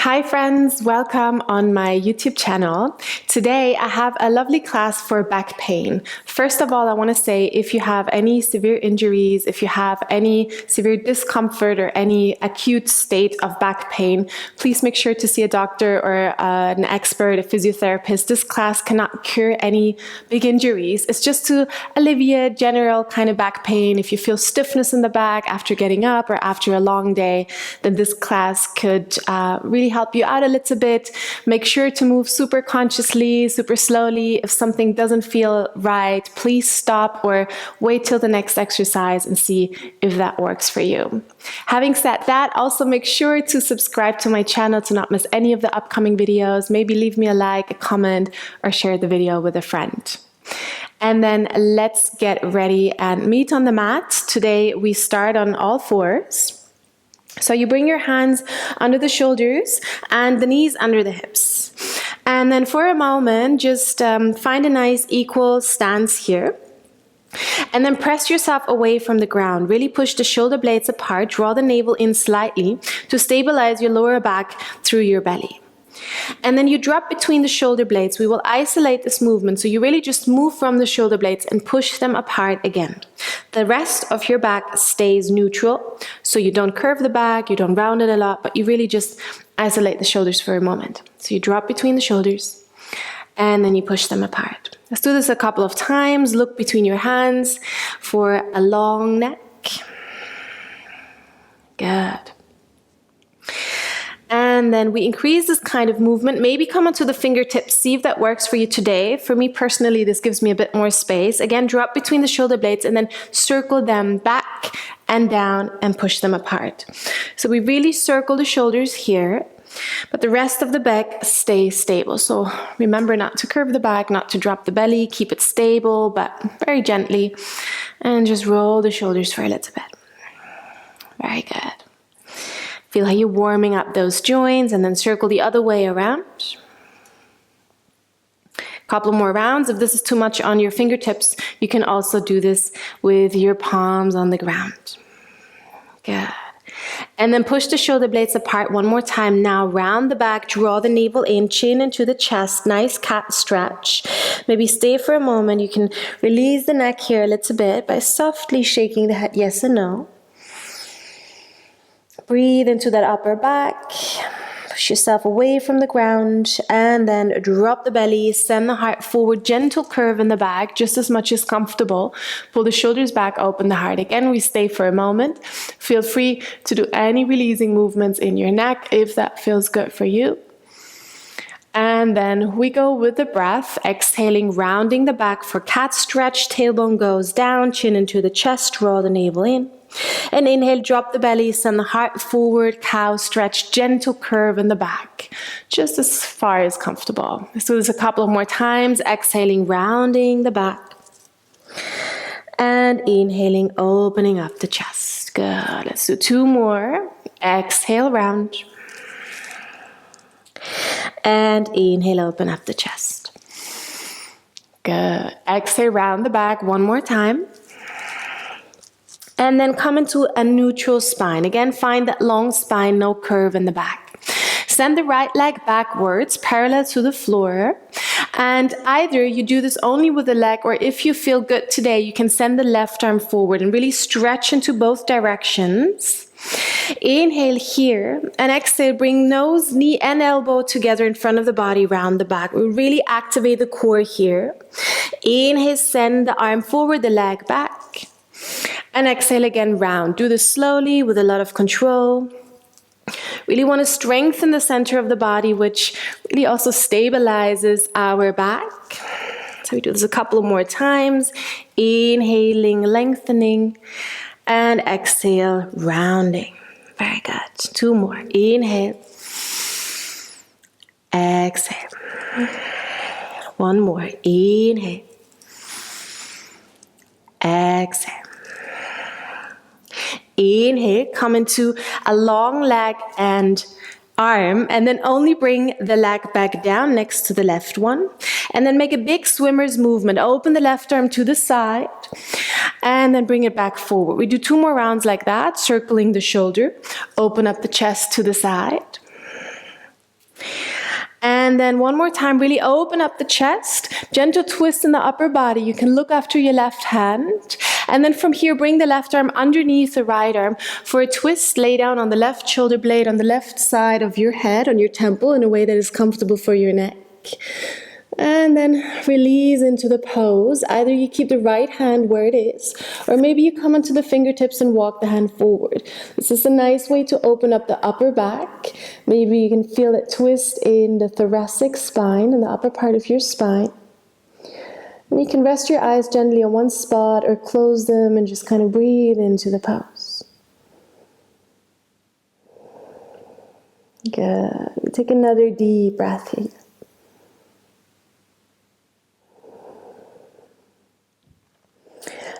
Hi friends, welcome on my YouTube channel. Today I have a lovely class for back pain. First of all, I want to say if you have any severe injuries, if you have any severe discomfort or any acute state of back pain, please make sure to see a doctor or an expert, a physiotherapist. This class cannot cure any big injuries. It's just to alleviate general kind of back pain. If you feel stiffness in the back after getting up or after a long day, then this class could really help you out a little bit. Make sure to move super consciously, super slowly. If something doesn't feel right, please stop or wait till the next exercise and see if that works for you. Having said that, also make sure to subscribe to my channel to not miss any of the upcoming videos. Maybe leave me a like, a comment, or share the video with a friend. And then let's get ready and meet on the mat. Today we start on all fours. So you bring your hands under the shoulders and the knees under the hips. And then for a moment, just find a nice equal stance here. And then press yourself away from the ground. Really push the shoulder blades apart. Draw the navel in slightly to stabilize your lower back through your belly. And then you drop between the shoulder blades. We will isolate this movement. So you really just move from the shoulder blades and push them apart again. The rest of your back stays neutral. So you don't curve the back, you don't round it a lot, but you really just isolate the shoulders for a moment. So you drop between the shoulders and then you push them apart. Let's do this a couple of times. Look between your hands for a long neck. Good. And then we increase this kind of movement, maybe come onto the fingertips, see if that works for you today. For me personally, this gives me a bit more space. Again, drop between the shoulder blades and then circle them back and down and push them apart. So we really circle the shoulders here, but the rest of the back stays stable. So remember not to curve the back, not to drop the belly, keep it stable, but very gently, and just roll the shoulders for a little bit. Very good. Feel how you're warming up those joints and then circle the other way around. A couple more rounds. If this is too much on your fingertips, you can also do this with your palms on the ground. Good. And then push the shoulder blades apart one more time. Now round the back, draw the navel in, chin into the chest. Nice cat stretch. Maybe stay for a moment. You can release the neck here a little bit by softly shaking the head yes and no. Breathe into that upper back, push yourself away from the ground, and then drop the belly, send the heart forward, gentle curve in the back, just as much as comfortable. Pull the shoulders back, open the heart. Again, we stay for a moment. Feel free to do any releasing movements in your neck if that feels good for you. And then we go with the breath, exhaling, rounding the back for cat stretch, tailbone goes down, chin into the chest, draw the navel in. And inhale, drop the belly, send the heart forward, cow stretch, gentle curve in the back, just as far as comfortable. Let's do this a couple of more times, exhaling, rounding the back. And inhaling, opening up the chest. Good, let's do two more. Exhale, round. And inhale, open up the chest. Good. Exhale, round the back one more time. And then come into a neutral spine. Again, find that long spine, no curve in the back. Send the right leg backwards, parallel to the floor. And either you do this only with the leg, or if you feel good today, you can send the left arm forward and really stretch into both directions. Inhale here and exhale, bring nose, knee and elbow together in front of the body, round the back. We really activate the core here. Inhale, send the arm forward, the leg back. And exhale again, round. Do this slowly with a lot of control. Really want to strengthen the center of the body, which really also stabilizes our back. So we do this a couple of more times. Inhaling, lengthening. And exhale, rounding. Very good. Two more. Inhale. Exhale. One more. Inhale. Exhale. Inhale, come into a long leg and arm, and then only bring the leg back down next to the left one. And then make a big swimmer's movement. Open the left arm to the side, and then bring it back forward. We do two more rounds like that, circling the shoulder. Open up the chest to the side. And then one more time, really open up the chest, gentle twist in the upper body. You can look after your left hand. And then from here, bring the left arm underneath the right arm. For a twist, lay down on the left shoulder blade on the left side of your head, on your temple, in a way that is comfortable for your neck. And then release into the pose. Either you keep the right hand where it is, or maybe you come onto the fingertips and walk the hand forward. This is a nice way to open up the upper back. Maybe you can feel it twist in the thoracic spine, in the upper part of your spine. And you can rest your eyes gently on one spot or close them and just kind of breathe into the pose. Good. Take another deep breath here.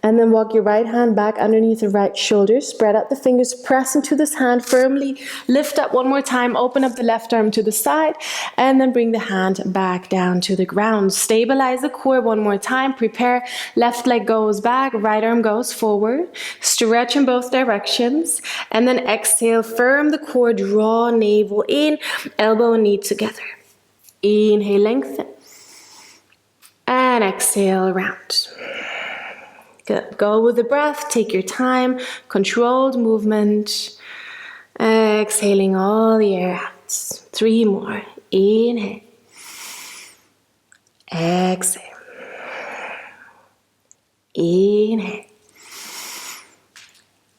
And then walk your right hand back underneath the right shoulder. Spread out the fingers, press into this hand firmly. Lift up one more time, open up the left arm to the side, and then bring the hand back down to the ground. Stabilize the core one more time. Prepare, left leg goes back, right arm goes forward. Stretch in both directions. And then exhale, firm the core, draw navel in, elbow and knee together. Inhale, lengthen. And exhale, round. Good. Go with the breath, take your time, controlled movement. Exhaling all the air out. 3 more. Inhale. Exhale. Inhale.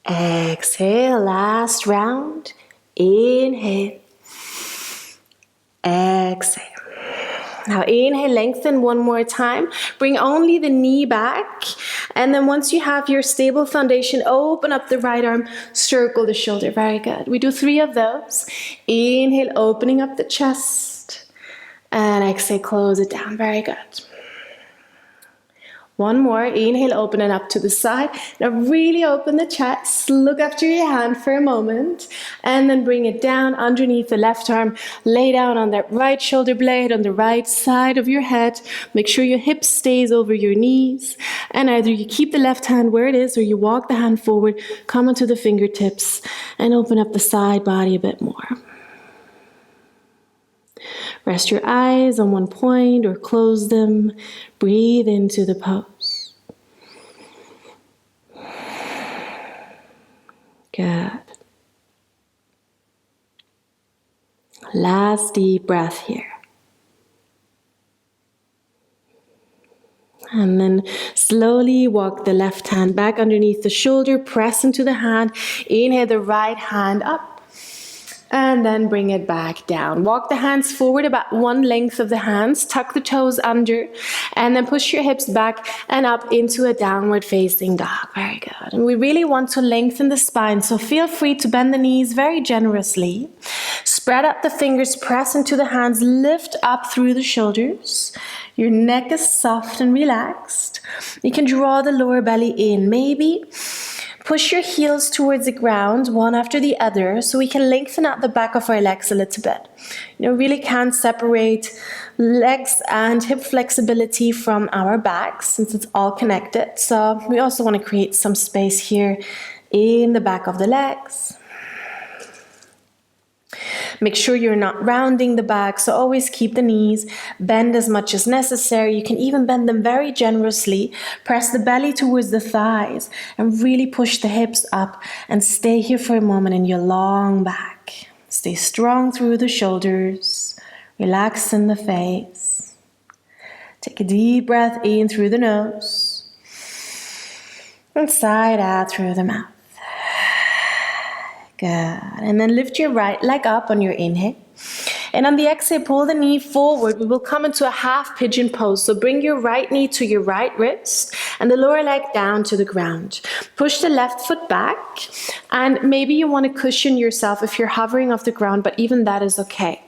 Exhale. Last round. Inhale. Exhale. Now inhale, lengthen one more time. Bring only the knee back. And then once you have your stable foundation, open up the right arm, circle the shoulder. Very good. We do 3 of those. Inhale, opening up the chest. And exhale, close it down. Very good. One more. Inhale, open it up to the side. Now really open the chest. Look after your hand for a moment. And then bring it down underneath the left arm. Lay down on that right shoulder blade on the right side of your head. Make sure your hip stays over your knees. And either you keep the left hand where it is or you walk the hand forward. Come onto the fingertips and open up the side body a bit more. Rest your eyes on one point or close them. Breathe into the pose. Good. Last deep breath here. And then slowly walk the left hand back underneath the shoulder. Press into the hand. Inhale the right hand up. And then bring it back down. Walk the hands forward about one length of the hands. Tuck the toes under. And then push your hips back and up into a downward facing dog. Very good. And we really want to lengthen the spine. So feel free to bend the knees very generously. Spread out the fingers. Press into the hands. Lift up through the shoulders. Your neck is soft and relaxed. You can draw the lower belly in. Maybe push your heels towards the ground, one after the other, so we can lengthen out the back of our legs a little bit. Really can't separate legs and hip flexibility from our back since it's all connected. So we also want to create some space here in the back of the legs. Make sure you're not rounding the back, so always keep the knees, bend as much as necessary. You can even bend them very generously. Press the belly towards the thighs and really push the hips up and stay here for a moment in your long back. Stay strong through the shoulders, relax in the face. Take a deep breath in through the nose and sigh out through the mouth. Good. And then lift your right leg up on your inhale. And on the exhale, pull the knee forward. We will come into a half pigeon pose. So bring your right knee to your right wrist and the lower leg down to the ground. Push the left foot back. And maybe you want to cushion yourself if you're hovering off the ground, but even that is okay.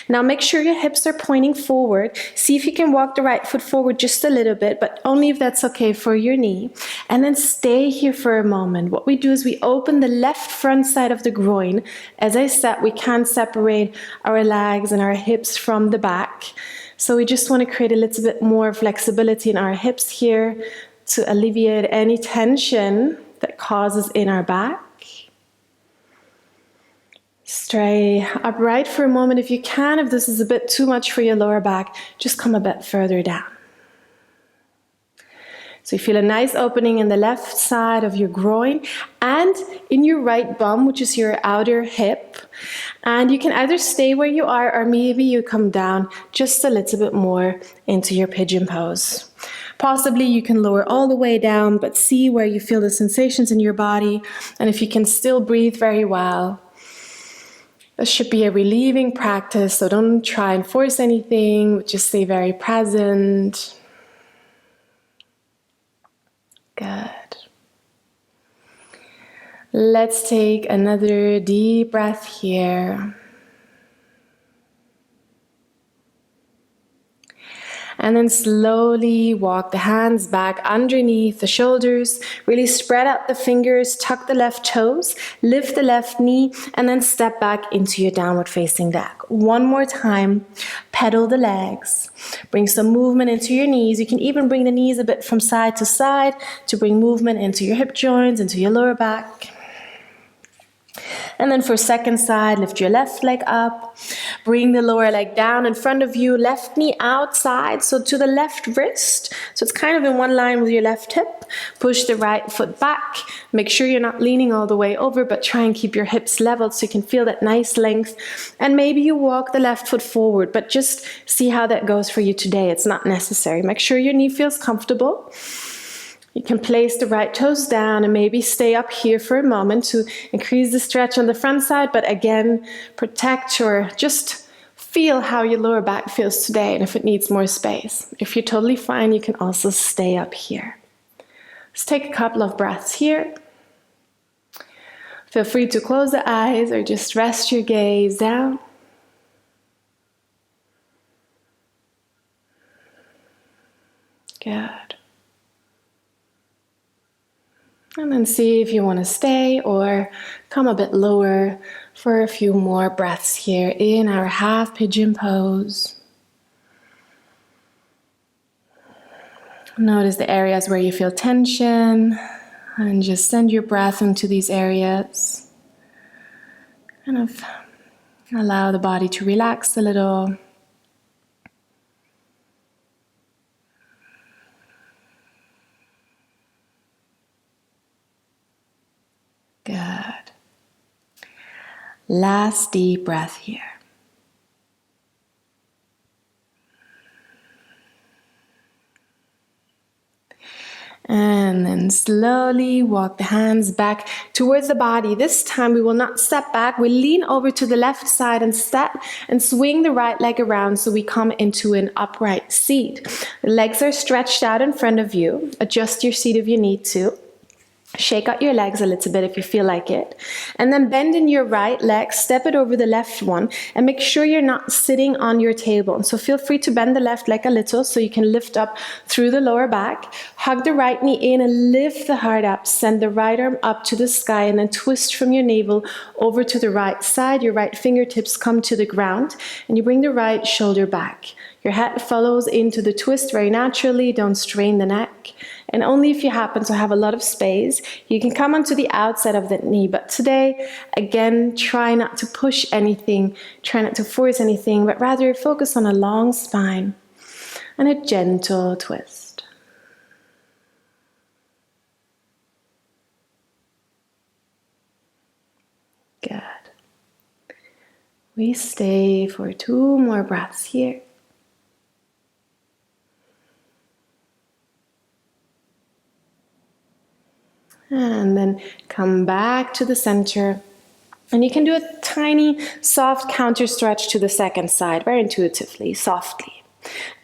Now make sure your hips are pointing forward. See if you can walk the right foot forward just a little bit, but only if that's okay for your knee. And then stay here for a moment. What we do is we open the left front side of the groin. As I said, we can't separate our legs and our hips from the back. So we just want to create a little bit more flexibility in our hips here to alleviate any tension that causes in our back. Stay upright for a moment if you can. If this is a bit too much for your lower back, just come a bit further down. So you feel a nice opening in the left side of your groin and in your right bum, which is your outer hip. And you can either stay where you are or maybe you come down just a little bit more into your pigeon pose. Possibly you can lower all the way down, but see where you feel the sensations in your body. And if you can still breathe very well, this should be a relieving practice. So don't try and force anything, just stay very present. Good. Let's take another deep breath here. And then slowly walk the hands back underneath the shoulders. Really spread out the fingers, tuck the left toes, lift the left knee, and then step back into your downward facing dog. One more time, pedal the legs. Bring some movement into your knees. You can even bring the knees a bit from side to side to bring movement into your hip joints, into your lower back. And then for second side, lift your left leg up, bring the lower leg down in front of you, left knee outside, so to the left wrist. So it's kind of in one line with your left hip. Push the right foot back. Make sure you're not leaning all the way over, but try and keep your hips leveled so you can feel that nice length. And maybe you walk the left foot forward, but just see how that goes for you today. It's not necessary. Make sure your knee feels comfortable. You can place the right toes down and maybe stay up here for a moment to increase the stretch on the front side, but again, protect or just feel how your lower back feels today and if it needs more space. If you're totally fine, you can also stay up here. Let's take a couple of breaths here. Feel free to close the eyes or just rest your gaze down. Good. And then see if you want to stay or come a bit lower for a few more breaths here in our half pigeon pose. Notice the areas where you feel tension and just send your breath into these areas. Kind of allow the body to relax a little. Good. Last deep breath here. And then slowly walk the hands back towards the body. This time we will not step back. We lean over to the left side and step and swing the right leg around so we come into an upright seat. The legs are stretched out in front of you. Adjust your seat if you need to. Shake out your legs a little bit if you feel like it. And then bend in your right leg, step it over the left one, and make sure you're not sitting on your tailbone. So feel free to bend the left leg a little so you can lift up through the lower back. Hug the right knee in and lift the heart up. Send the right arm up to the sky and then twist from your navel over to the right side. Your right fingertips come to the ground and you bring the right shoulder back. Your head follows into the twist very naturally. Don't strain the neck. And only if you happen to have a lot of space, you can come onto the outside of that knee. But today, again, try not to push anything, try not to force anything, but rather focus on a long spine and a gentle twist. Good. We stay for 2 more breaths here. And then come back to the center. And you can do a tiny, soft counter stretch to the second side, very intuitively, softly.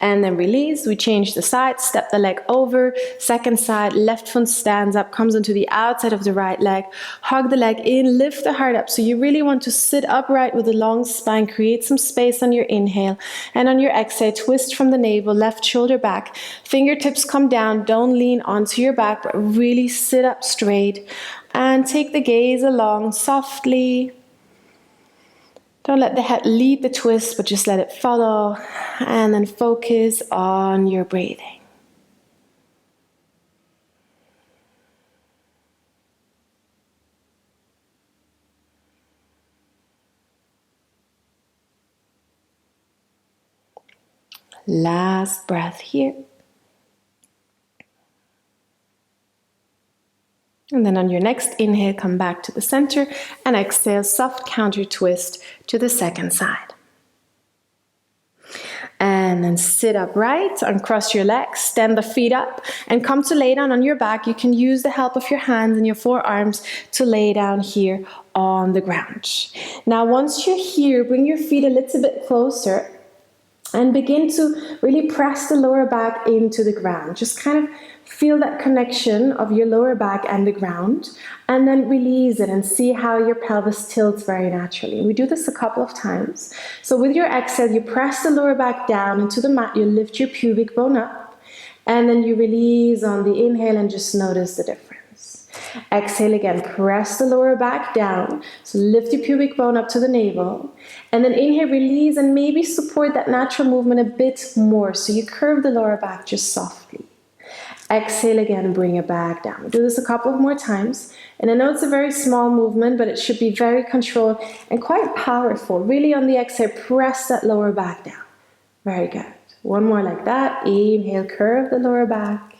And then release. We change the side, step the leg over, second side, left foot stands up, comes onto the outside of the right leg. Hug the leg in, lift the heart up. So you really want to sit upright with a long spine, create some space on your inhale. And on your exhale, twist from the navel, left shoulder back. Fingertips come down, don't lean onto your back, but really sit up straight. And take the gaze along softly. Don't let the head lead the twist, but just let it follow. And then focus on your breathing. Last breath here. And then on your next inhale, come back to the center and exhale, soft counter twist to the second side. And then sit upright, uncross your legs, stand the feet up, and come to lay down on your back. You can use the help of your hands and your forearms to lay down here on the ground. Now, once you're here, bring your feet a little bit closer and begin to really press the lower back into the ground. Just kind of feel that connection of your lower back and the ground, and then release it and see how your pelvis tilts very naturally. We do this a couple of times. So with your exhale, you press the lower back down into the mat, you lift your pubic bone up, and then you release on the inhale and just notice the difference. Exhale again, press the lower back down, so lift your pubic bone up to the navel, and then inhale, release, and maybe support that natural movement a bit more, so you curve the lower back just softly. Exhale again, bring it back down. Do this a couple of more times. And I know it's a very small movement, but it should be very controlled and quite powerful. Really on the exhale, press that lower back down. Very good. One more like that. Inhale, curve the lower back.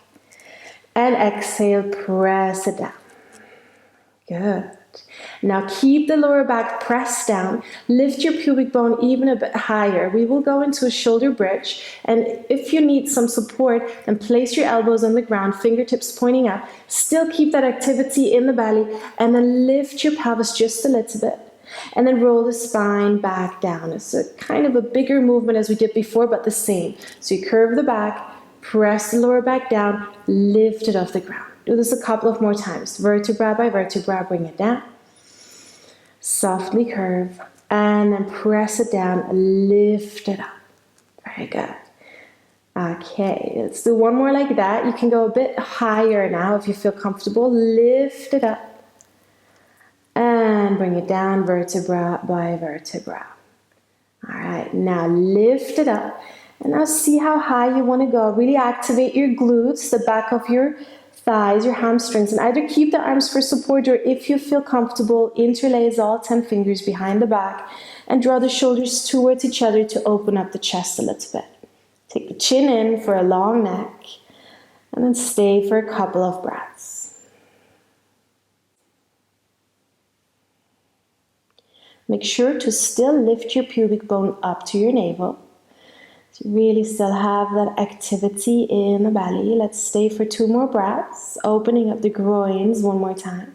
And exhale, press it down. Good. Now keep the lower back pressed down. Lift your pubic bone even a bit higher. We will go into a shoulder bridge. And if you need some support, then place your elbows on the ground, fingertips pointing up. Still keep that activity in the belly. And then lift your pelvis just a little bit. And then roll the spine back down. It's a kind of a bigger movement as we did before, but the same. So you curve the back, press the lower back down, lift it off the ground. Do this a couple of more times. Vertebra by vertebra, bring it down. Softly curve, and then press it down, lift it up. Very good. Okay, let's do one more like that. You can go a bit higher now if you feel comfortable. Lift it up, and bring it down, vertebra by vertebra. All right, now lift it up, and now see how high you want to go. Really activate your glutes, the back of your thighs, your hamstrings, and either keep the arms for support, or if you feel comfortable, interlace all 10 fingers behind the back and draw the shoulders towards each other to open up the chest a little bit. Take the chin in for a long neck, and then stay for a couple of breaths. Make sure to still lift your pubic bone up to your navel. To really still have that activity in the belly. Let's stay for 2 more breaths, opening up the groins one more time.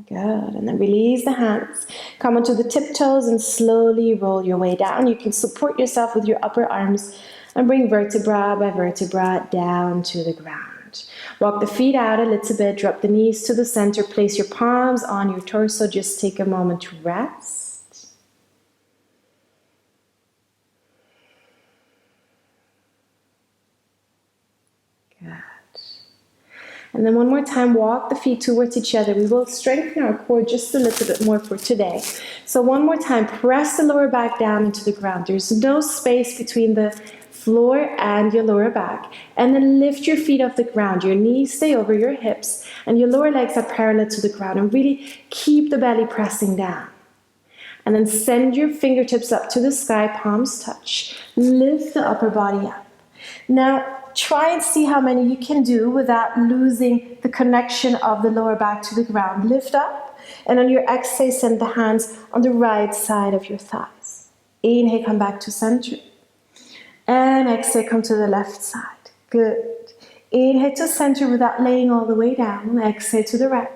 Good, and then release the hands. Come onto the tiptoes and slowly roll your way down. You can support yourself with your upper arms and bring vertebra by vertebra down to the ground. Walk the feet out a little bit, drop the knees to the center, place your palms on your torso. Just take a moment to rest. And then one more time, walk the feet towards each other. We will strengthen our core just a little bit more for today. So one more time, press the lower back down into the ground. There's no space between the floor and your lower back. And then lift your feet off the ground. Your knees stay over your hips and your lower legs are parallel to the ground. And really keep the belly pressing down. And then send your fingertips up to the sky, palms touch. Lift the upper body up. Now, try and see how many you can do without losing the connection of the lower back to the ground. Lift up, and on your exhale, send the hands on the right side of your thighs. Inhale, come back to center. And exhale, come to the left side. Good. Inhale to center without laying all the way down. Exhale to the right.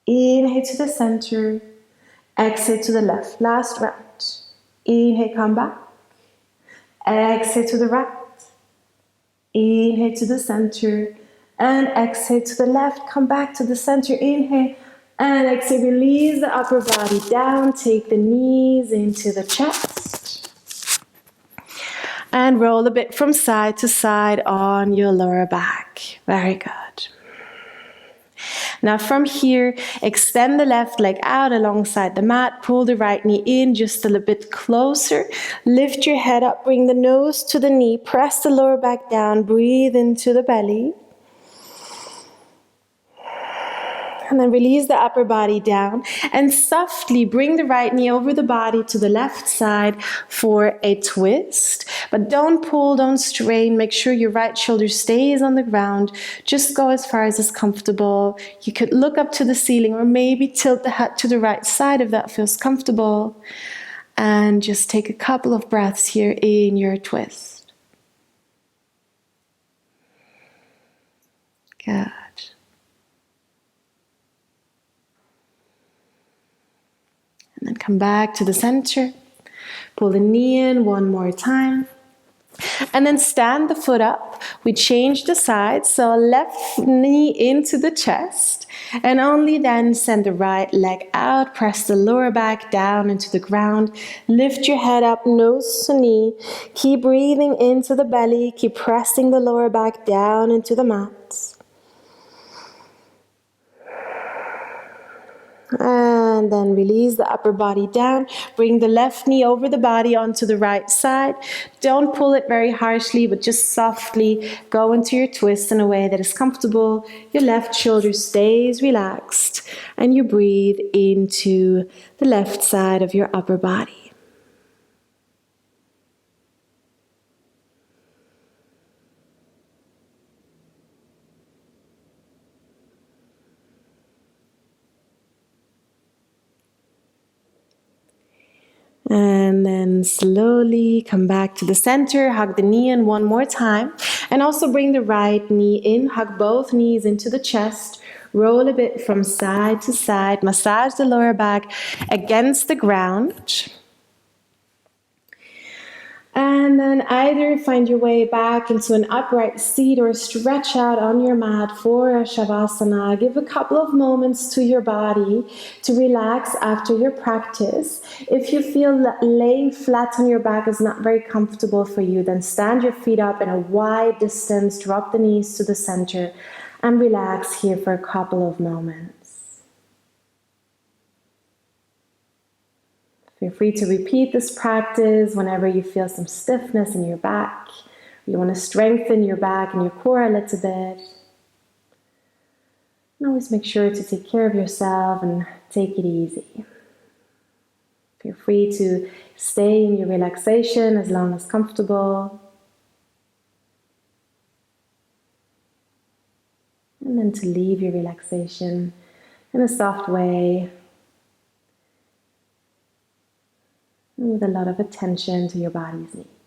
Inhale to the center. Exhale to the left. Last round. Inhale, come back. Exhale to the right. Inhale to the center and exhale to the left. Come back to the center. Inhale and exhale. Release the upper body down. Take the knees into the chest. And roll a bit from side to side on your lower back. Very good. Now from here, extend the left leg out alongside the mat. Pull the right knee in just a little bit closer. Lift your head up, bring the nose to the knee. Press the lower back down. Breathe into the belly. And then release the upper body down and softly bring the right knee over the body to the left side for a twist. But don't pull, don't strain. Make sure your right shoulder stays on the ground. Just go as far as is comfortable. You could look up to the ceiling or maybe tilt the head to the right side if that feels comfortable. And just take a couple of breaths here in your twist. Good. And then come back to the center. Pull the knee in one more time. And then stand the foot up. We change the side, so left knee into the chest. And only then send the right leg out. Press the lower back down into the ground. Lift your head up, nose to knee. Keep breathing into the belly. Keep pressing the lower back down into the mat. And then release the upper body down. Bring the left knee over the body onto the right side. Don't pull it very harshly, but just softly go into your twist in a way that is comfortable. Your left shoulder stays relaxed. And you breathe into the left side of your upper body. And then slowly come back to the center, hug the knee in one more time. And also bring the right knee in, hug both knees into the chest. Roll a bit from side to side, massage the lower back against the ground. And then either find your way back into an upright seat or stretch out on your mat for a Shavasana. Give a couple of moments to your body to relax after your practice. If you feel that laying flat on your back is not very comfortable for you, then stand your feet up in a wide distance, drop the knees to the center, and relax here for a couple of moments. Feel free to repeat this practice whenever you feel some stiffness in your back. You want to strengthen your back and your core a little bit. And always make sure to take care of yourself and take it easy. Feel free to stay in your relaxation as long as comfortable. And then to leave your relaxation in a soft way, with a lot of attention to your body's needs.